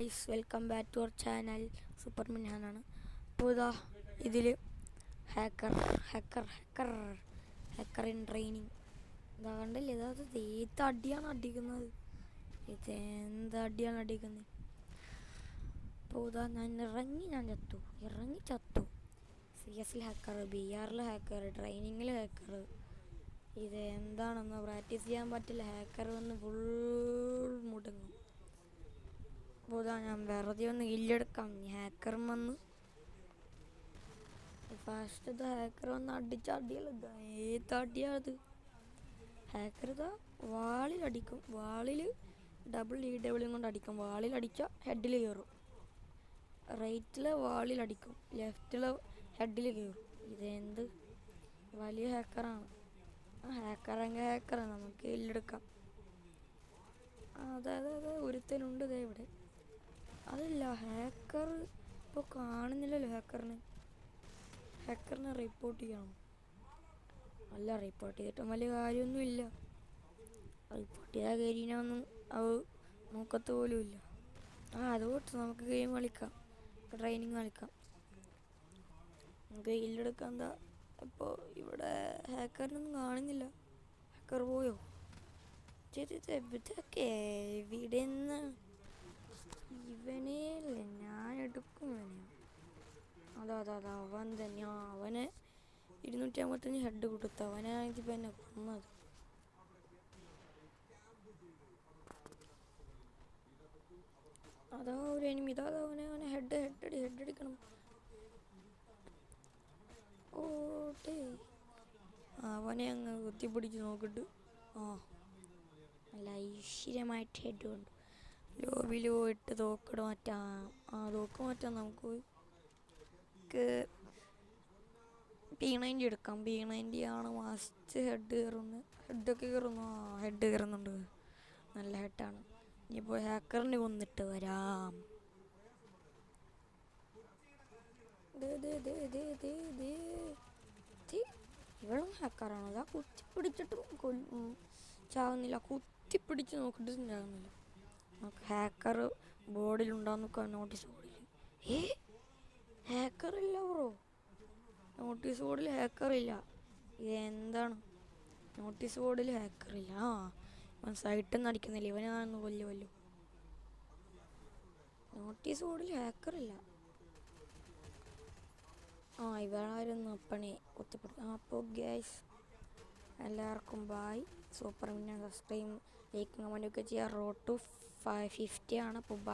Guys welcome back to our channel. Superman ഞാനാണ്. അപ്പോൾ ഇതാ ഇതിൽ hacker hacker hacker hacker in training ഇതാ കണ്ടില്ലേ, ഇതത് ഏത് അടിയാണ് അടിക്കുന്നത്, ഇതെന്തടിയാണ് അടിക്കുന്നത്. അപ്പോൾ ഇതാ ഞാൻ ചത്തു. CS ഹാക്കർ, BR ഹാക്കർ, ട്രെയിനിങ്ങിൽ ഹാക്കർ. ഇത് എന്താണെന്ന് പ്രാക്ടീസ് ചെയ്യാൻ പറ്റില്ല, ഹാക്കർ വന്ന് ഫുൾ മുടങ്ങും. അപ്പോൾ ഞാൻ വെറുതെ ഒന്ന് ഇല്ലെടുക്കാം. ഹാക്കർ വന്ന് ഫസ്റ്റ് ഹാക്കർ വന്ന് അടിയല്ല, ഏതടിയാത്. ഹാക്കർ ഇതാ വാളിലടിക്കും, വാളിൽ ഡബിൾ കൊണ്ട് അടിക്കും. വാളിലടിച്ചാൽ ഹെഡിൽ കയറും, റൈറ്റിലെ വാളിലടിക്കും, ലെഫ്റ്റിലെ ഹെഡിൽ കയറും. ഇതെന്ത് വലിയ ഹാക്കറാണ്. ഹാക്കറെങ്കിൽ ഹാക്കറാണ്, നമുക്ക് ഇല്ലെടുക്കാം. അതെ ഒരുത്തനുണ്ട് ഇതേ ഇവിടെ. അതല്ല, ഹാക്കർ ഇപ്പോൾ കാണുന്നില്ലല്ലോ. ഹാക്കറിനെ റിപ്പോർട്ട് ചെയ്യണം. അല്ല, റിപ്പോർട്ട് ചെയ്തിട്ടും വലിയ കാര്യമൊന്നുമില്ല. റിപ്പോർട്ട് ചെയ്താൽ കരിനൊന്നും അത് നോക്കത്ത് പോലും ഇല്ല. അതുകൊണ്ട് നമുക്ക് ഗെയിം കളിക്കാം, ട്രെയിനിങ് കളിക്കാം. നമുക്ക് ഇല്ലെടുക്കാം. എന്താ ഇപ്പോൾ ഇവിടെ ഹാക്കറിനൊന്നും കാണുന്നില്ല. ഹാക്കർ പോയോ? ഇതൊക്കെ എവിടെ നിന്ന്? ഇവനെയല്ലേ ഞാൻ എടുക്കും. അതാ അവൻ തന്നെയാ. അവന് 255 ഹെഡ് കൊടുത്തു. അവനാണിതിപ്പോൾ എന്നെ കൊന്നത്. അതാ ഒരു എനിമി, അവനെ ഹെഡ് അടിക്കണം. ഓട്ടേ, അവനെ അങ്ങ് കുത്തിപ്പിടിച്ച് നോക്കിട്ട് നല്ല ഐശ്വര്യമായിട്ട് ഹെഡ് കൊണ്ട് ലോബിൽ പോയിട്ട് തോക്ക് മാറ്റാം. നമുക്ക് P90 എടുക്കാം. P90 ആണ് മസ്റ്റ്. ഹെഡൊക്കെ കയറുന്നുണ്ട്. നല്ല ഹെഡാണ്. ഇനിയിപ്പോൾ ഹാക്കറിനെ കൊന്നിട്ട് വരാം. ഇവളും ഹാക്കറാണ്. അതാ കുത്തിപ്പിടിച്ചിട്ടും ചാവുന്നില്ല, കുത്തിപ്പിടിച്ച് നോക്കിയിട്ട് ചാവുന്നില്ല. നമുക്ക് ഹാക്കർ ബോർഡിലുണ്ടാകുന്ന നോക്കാം. നോട്ടീസ് ബോർഡിൽ ഹാക്കറില്ല ബ്രോ. നോട്ടീസ് ബോർഡിൽ ഹാക്കറില്ല. ഇതെന്താണ്? നോട്ടീസ് ബോർഡിൽ ഹാക്കറില്ല. ഇവൻ സൈറ്റിൽ നിന്ന് അടിക്കുന്നില്ല, ഇവനാണെന്ന് കൊല്ലുമല്ലോ. നോട്ടീസ് ബോർഡിൽ ഹാക്കറില്ല. ഇവരായിരുന്നു പണി കുത്തിപ്പിടിക്കും. അപ്പോൾ ഗൈസ് എല്ലാവർക്കും ബായ്. സൂപ്പർമാൻ സബ്സ്ക്രൈബ്, ലൈക്ക്, കമൻറ്റൊക്കെ ചെയ്യുക. റോഡ് ടു 550 ആണ്. അപ്പോൾ ബായ്.